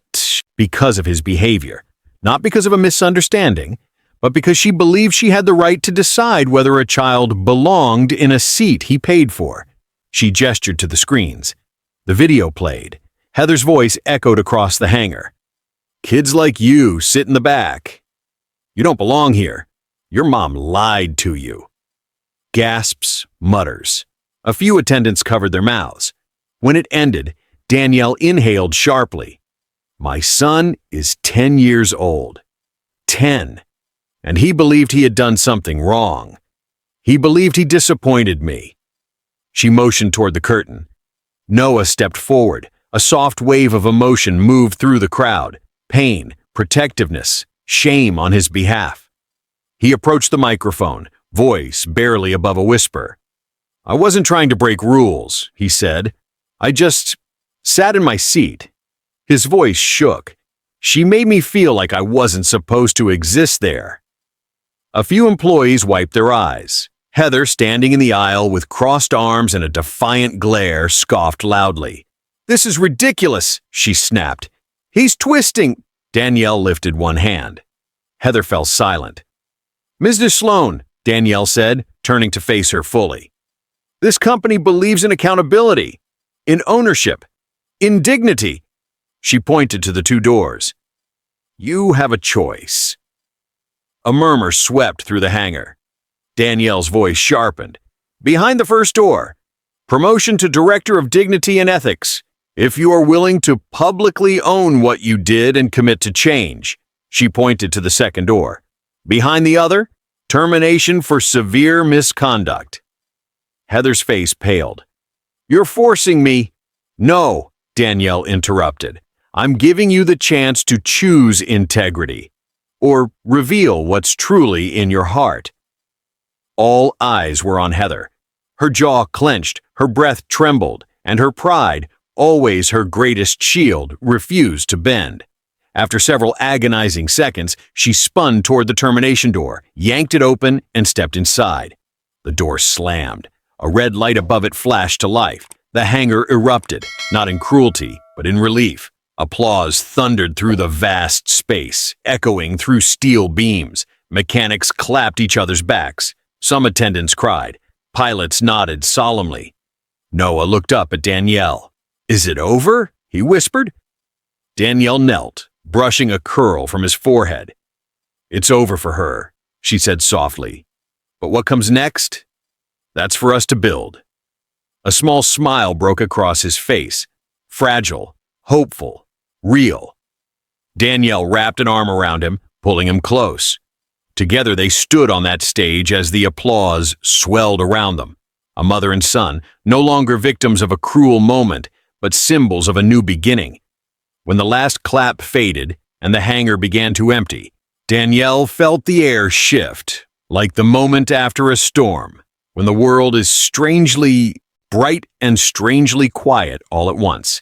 because of his behavior, not because of a misunderstanding, but because she believed she had the right to decide whether a child belonged in a seat he paid for." She gestured to the screens. The video played. Heather's voice echoed across the hangar. "Kids like you sit in the back. You don't belong here. Your mom lied to you." Gasps, mutters. A few attendants covered their mouths. When it ended, Danielle inhaled sharply. "My son is 10 years old. 10. And he believed he had done something wrong. He believed he disappointed me." She motioned toward the curtain. Noah stepped forward. A soft wave of emotion moved through the crowd. Pain, protectiveness, shame on his behalf. He approached the microphone, voice barely above a whisper. "I wasn't trying to break rules," he said. "I just sat in my seat." His voice shook. "She made me feel like I wasn't supposed to exist there." A few employees wiped their eyes. Heather, standing in the aisle with crossed arms and a defiant glare, scoffed loudly. "This is ridiculous," she snapped. "He's twisting." Danielle lifted one hand. Heather fell silent. "Mrs. Sloan," Danielle said, turning to face her fully. "This company believes in accountability, in ownership, in dignity." She pointed to the two doors. "You have a choice." A murmur swept through the hangar. Danielle's voice sharpened. "Behind the first door, promotion to Director of Dignity and Ethics. If you are willing to publicly own what you did and commit to change." She pointed to the second door. "Behind the other, termination for severe misconduct." Heather's face paled. "You're forcing me." "No," Danielle interrupted. "I'm giving you the chance to choose integrity, or reveal what's truly in your heart." All eyes were on Heather. Her jaw clenched, her breath trembled, and her pride, always her greatest shield, refused to bend. After several agonizing seconds, she spun toward the termination door, yanked it open, and stepped inside. The door slammed. A red light above it flashed to life. The hangar erupted, not in cruelty, but in relief. Applause thundered through the vast space, echoing through steel beams. Mechanics clapped each other's backs. Some attendants cried. Pilots nodded solemnly. Noah looked up at Danielle. "Is it over?" he whispered. Danielle knelt, brushing a curl from his forehead. "It's over for her," she said softly. "But what comes next? That's for us to build." A small smile broke across his face. Fragile, hopeful, real. Danielle wrapped an arm around him, pulling him close. Together they stood on that stage as the applause swelled around them. A mother and son, no longer victims of a cruel moment, but symbols of a new beginning. When the last clap faded and the hangar began to empty, Danielle felt the air shift, like the moment after a storm, when the world is strangely bright and strangely quiet all at once.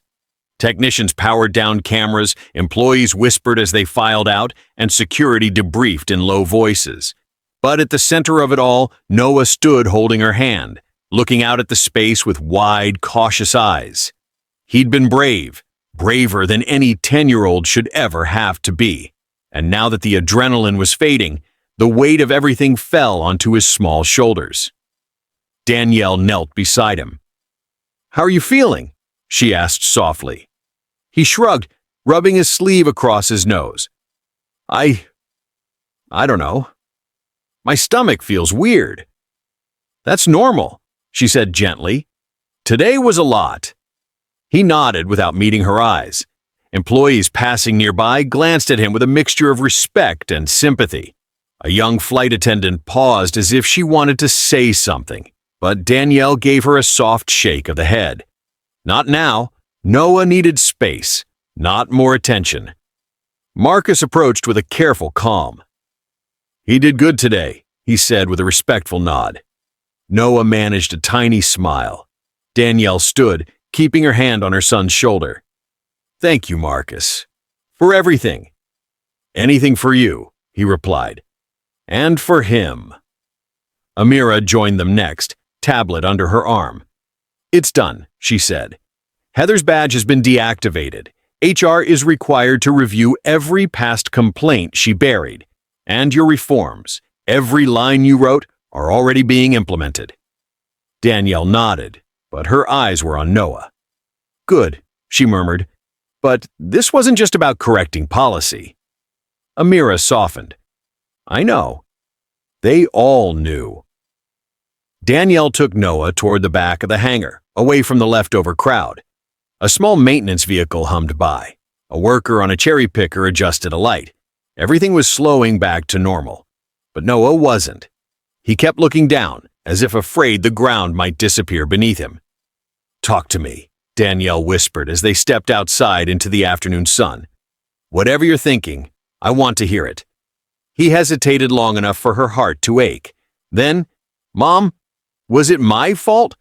Technicians powered down cameras, employees whispered as they filed out, and security debriefed in low voices. But at the center of it all, Noah stood holding her hand, looking out at the space with wide, cautious eyes. He'd been brave, braver than any 10-year-old should ever have to be. And now that the adrenaline was fading, the weight of everything fell onto his small shoulders. Danielle knelt beside him. "How are you feeling?" she asked softly. He shrugged, rubbing his sleeve across his nose. I don't know. My stomach feels weird." "That's normal," she said gently. "Today was a lot." He nodded without meeting her eyes. Employees passing nearby glanced at him with a mixture of respect and sympathy. A young flight attendant paused as if she wanted to say something, but Danielle gave her a soft shake of the head. Not now. Noah needed space, not more attention. Marcus approached with a careful calm. "He did good today," he said with a respectful nod. Noah managed a tiny smile. Danielle stood, keeping her hand on her son's shoulder. "Thank you, Marcus. For everything." "Anything for you," he replied. "And for him." Amira joined them next, tablet under her arm. "It's done," she said. "Heather's badge has been deactivated. HR is required to review every past complaint she buried, and your reforms, every line you wrote, are already being implemented." Danielle nodded, but her eyes were on Noah. "Good," she murmured, "but this wasn't just about correcting policy." Amira softened. "I know." They all knew. Danielle took Noah toward the back of the hangar, away from the leftover crowd. A small maintenance vehicle hummed by. A worker on a cherry picker adjusted a light. Everything was slowing back to normal. But Noah wasn't. He kept looking down, as if afraid the ground might disappear beneath him. "Talk to me," Danielle whispered as they stepped outside into the afternoon sun. "Whatever you're thinking, I want to hear it." He hesitated long enough for her heart to ache. Then, "Mom, was it my fault?"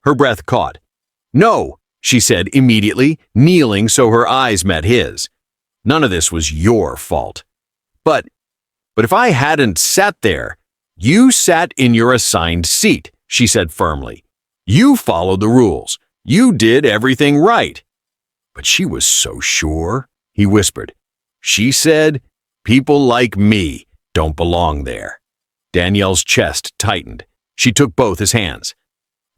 Her breath caught. "No," she said immediately, kneeling so her eyes met his. "None of this was your fault. But if I hadn't sat there—" "You sat in your assigned seat," she said firmly. "You followed the rules. You did everything right." "But she was so sure," he whispered. "She said, 'People like me don't belong there.'" Danielle's chest tightened. She took both his hands.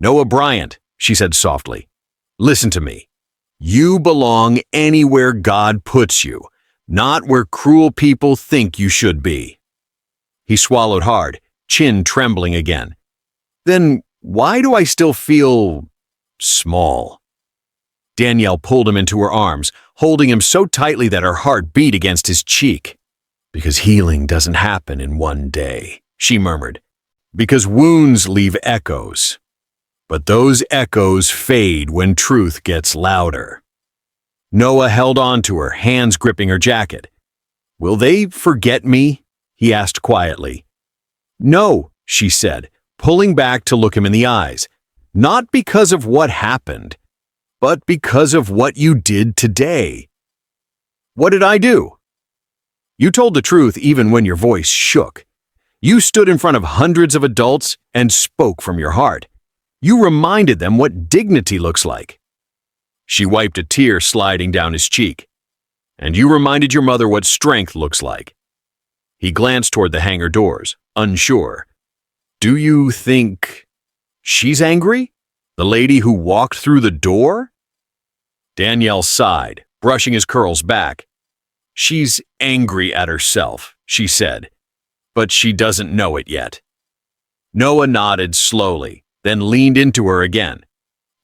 "Noah Bryant," she said softly. "Listen to me. You belong anywhere God puts you, not where cruel people think you should be." He swallowed hard, chin trembling again. "Then why do I still feel small?" Danielle pulled him into her arms, holding him so tightly that her heart beat against his cheek. "Because healing doesn't happen in one day," she murmured. "Because wounds leave echoes. But those echoes fade when truth gets louder." Noah held on to her, hands gripping her jacket. "Will they forget me?" he asked quietly. "No," she said, pulling back to look him in the eyes. "Not because of what happened, but because of what you did today. What did I do? You told the truth even when your voice shook. You stood in front of hundreds of adults and spoke from your heart. You reminded them what dignity looks like. She wiped a tear sliding down his cheek. And you reminded your mother what strength looks like. He glanced toward the hangar doors, unsure. Do you think she's angry? The lady who walked through the door? Danielle sighed, brushing his curls back. She's angry at herself, she said, but she doesn't know it yet. Noah nodded slowly, then leaned into her again.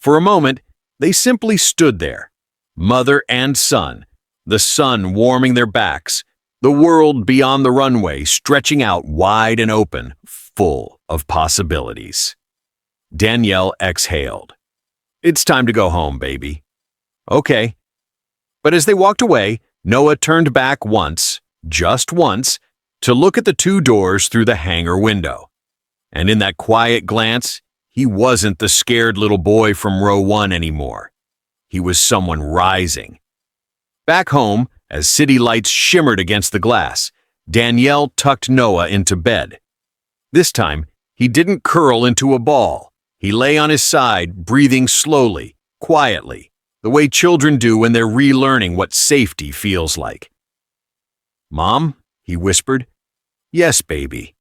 For a moment, they simply stood there, mother and son, the sun warming their backs, the world beyond the runway stretching out wide and open, full of possibilities. Danielle exhaled. It's time to go home, baby. Okay. But as they walked away, Noah turned back once, just once, to look at the two doors through the hangar window. And in that quiet glance, he wasn't the scared little boy from row 1 anymore. He was someone rising. Back home, as city lights shimmered against the glass, Danielle tucked Noah into bed. This time, he didn't curl into a ball. He lay on his side, breathing slowly, quietly, the way children do when they're relearning what safety feels like. Mom, he whispered. Yes, baby.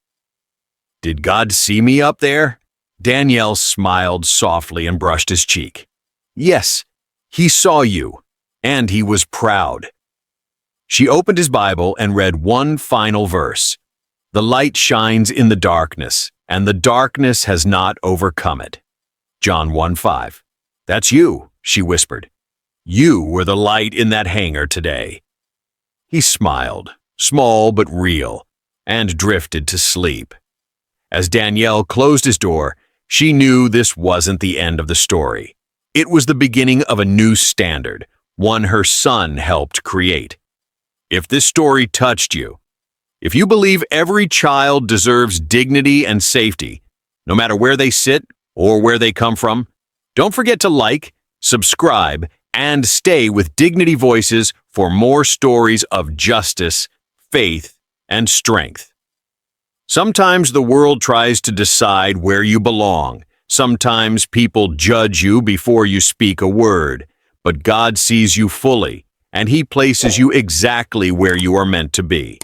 Did God see me up there? Danielle smiled softly and brushed his cheek. Yes, he saw you, and he was proud. She opened his Bible and read one final verse. The light shines in the darkness, and the darkness has not overcome it. John 1:5. That's you, she whispered. You were the light in that hangar today. He smiled, small but real, and drifted to sleep. As Danielle closed his door, she knew this wasn't the end of the story. It was the beginning of a new standard, one her son helped create. If this story touched you, if you believe every child deserves dignity and safety, no matter where they sit or where they come from, don't forget to like, subscribe, and stay with Dignity Voices for more stories of justice, faith, and strength. Sometimes the world tries to decide where you belong. Sometimes people judge you before you speak a word, but God sees you fully, and He places you exactly where you are meant to be.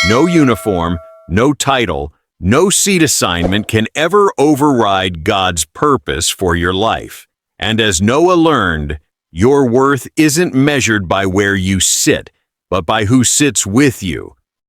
No uniform, no title, no seat assignment can ever override God's purpose for your life. And as Noah learned, your worth isn't measured by where you sit, but by who sits with you.